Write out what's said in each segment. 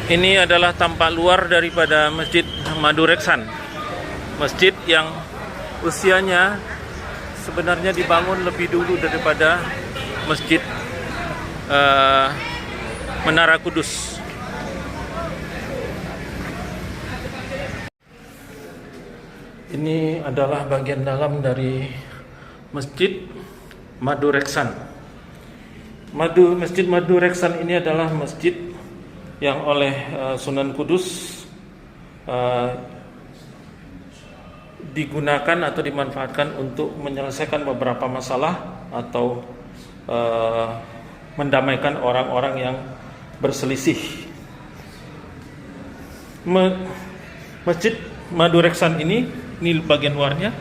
Ini adalah tampak luar daripada Masjid Madureksan. Masjid yang usianya sebenarnya dibangun lebih dulu daripada Masjid Menara Kudus. Ini adalah bagian dalam dari Masjid Madureksan. Masjid Madureksan ini adalah masjid yang oleh Sunan Kudus digunakan atau dimanfaatkan untuk menyelesaikan beberapa masalah atau mendamaikan orang-orang yang berselisih. Masjid Madureksan ini bagian luarnya.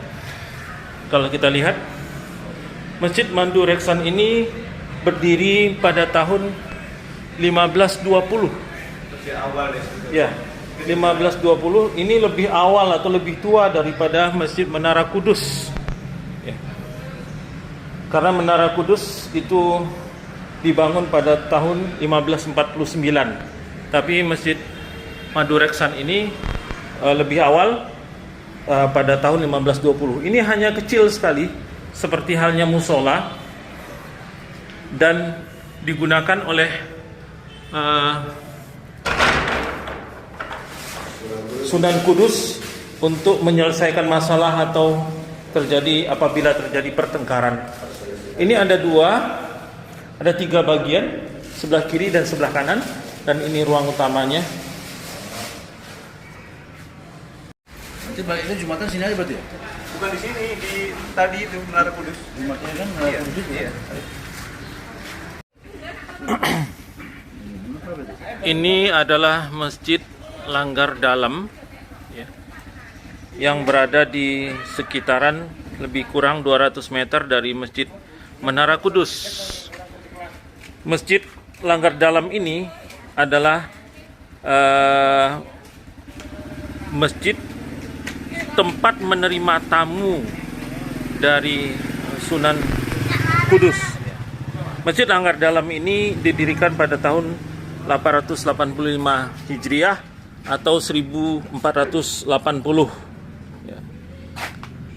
Kalau kita lihat, Masjid Madureksan ini berdiri pada tahun 1520. Ya, 1520. Ini lebih awal atau lebih tua daripada Masjid Menara Kudus. Ya. Karena Menara Kudus itu dibangun pada tahun 1549. Tapi Masjid Madureksan ini lebih awal pada tahun 1520. Ini hanya kecil sekali, seperti halnya musola, dan digunakan oleh Sunan Kudus untuk menyelesaikan masalah atau apabila terjadi pertengkaran. Ini ada tiga bagian, sebelah kiri dan sebelah kanan, dan ini ruang utamanya. Nanti baliknya Jumatan sini aja berarti ya? Bukan di sini, tadi itu Menara Kudus. Jumatnya kan Menara Kudus juga. Iya. Ini adalah Masjid Langgar Dalam, ya, yang berada di sekitaran lebih kurang 200 meter dari Masjid Menara Kudus. Masjid Langgar Dalam ini adalah masjid tempat menerima tamu dari Sunan Kudus. Masjid Langgar Dalam ini didirikan pada tahun 885 Hijriah atau 1480. Ya.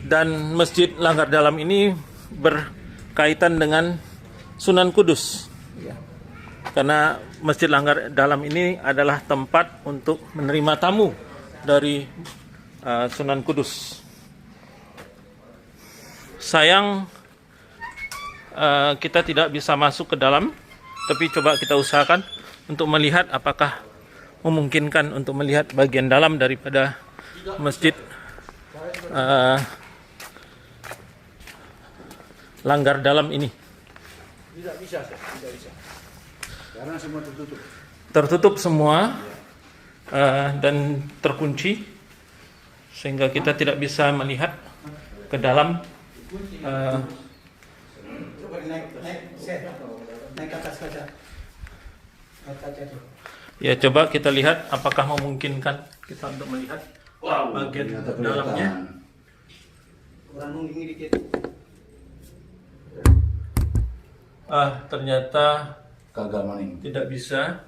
Dan Masjid Langgar Dalam ini berkaitan dengan Sunan Kudus. Ya. Karena Masjid Langgar Dalam ini adalah tempat untuk menerima tamu dari Sunan Kudus. Sayang kita tidak bisa masuk ke dalam, tapi coba kita usahakan untuk melihat apakah memungkinkan untuk melihat bagian dalam daripada Masjid Langgar Dalam ini. Tidak bisa. Karena semua tertutup. Tertutup semua dan terkunci, sehingga kita tidak bisa melihat ke dalam. Naik ke atas kaca. Ya, coba kita lihat apakah memungkinkan kita untuk melihat bagian dalamnya. Ternyata Kagak maning. tidak bisa.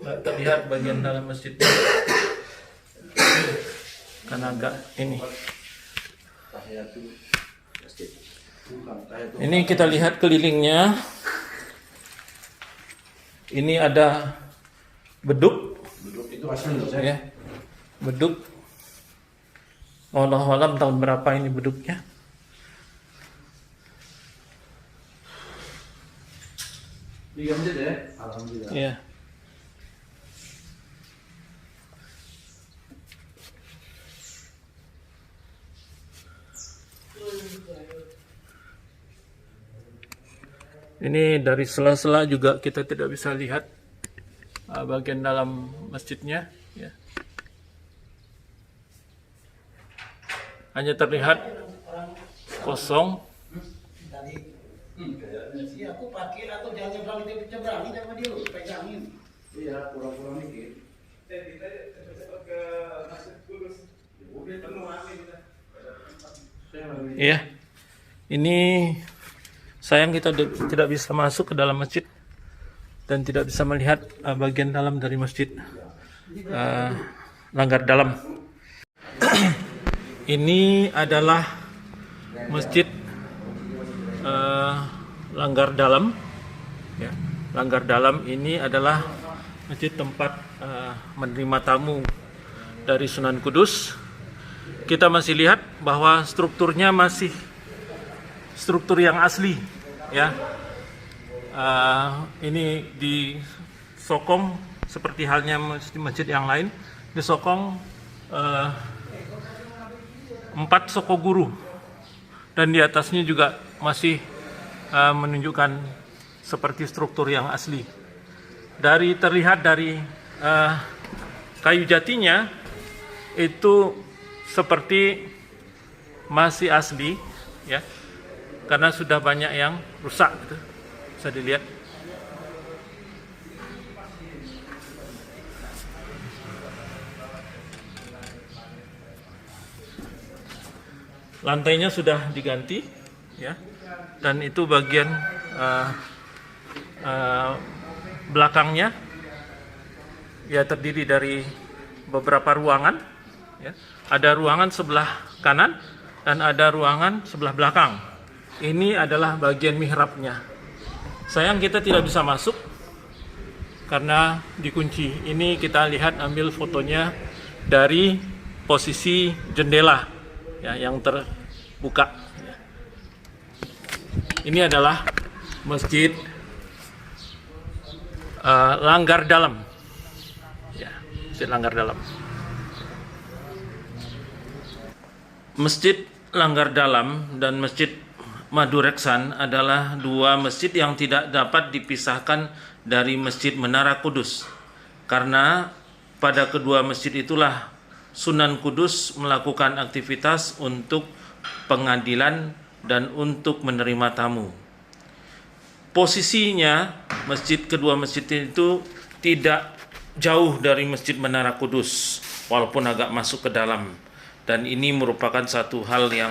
Nggak terlihat bagian dalam masjidnya karena agak ini. Ini kita lihat kelilingnya. Ini ada beduk. Beduk itu asli loh, Ya, beduk. Wallahu alam tahun berapa ini beduknya. Tiga menit ya? Alhamdulillah. Ya. Ini dari sela-sela juga kita tidak bisa lihat bagian dalam masjidnya, ya. Hanya terlihat kosong. Aku parkir atau jangan nyebrang sama dia lu pegangin. Iya, kurang-kurang dikit. Kita cepat ke Masjid Kudus. Udah penuh kita. Iya. Ini sayang kita tidak bisa masuk ke dalam masjid dan tidak bisa melihat bagian dalam dari masjid. Langgar Dalam. Ini adalah masjid Langgar Dalam. Ya, Langgar Dalam ini adalah masjid tempat menerima tamu dari Sunan Kudus. Kita masih lihat bahwa strukturnya masih struktur yang asli, ya. Ini disokong seperti halnya masjid yang lain, disokong 4 sokoguru, dan di atasnya juga masih menunjukkan seperti struktur yang asli. Terlihat dari kayu jatinya itu seperti masih asli, ya, karena sudah banyak yang rusak, gitu. Bisa dilihat. Lantainya sudah diganti, ya, dan itu bagian belakangnya, ya, terdiri dari beberapa ruangan, ya. Ada ruangan sebelah kanan dan ada ruangan sebelah belakang. Ini adalah bagian mihrabnya. Sayang kita tidak bisa masuk karena dikunci. Ini kita lihat, ambil fotonya dari posisi jendela, ya, yang terbuka. Ini adalah masjid Langgar Dalam, ya, masjid Langgar Dalam. Masjid Langgar Dalam dan Masjid Madureksan adalah dua masjid yang tidak dapat dipisahkan dari Masjid Menara Kudus, karena pada kedua masjid itulah Sunan Kudus melakukan aktivitas untuk pengadilan dan untuk menerima tamu. Posisinya kedua masjid itu tidak jauh dari Masjid Menara Kudus, walaupun agak masuk ke dalam. Dan ini merupakan satu hal yang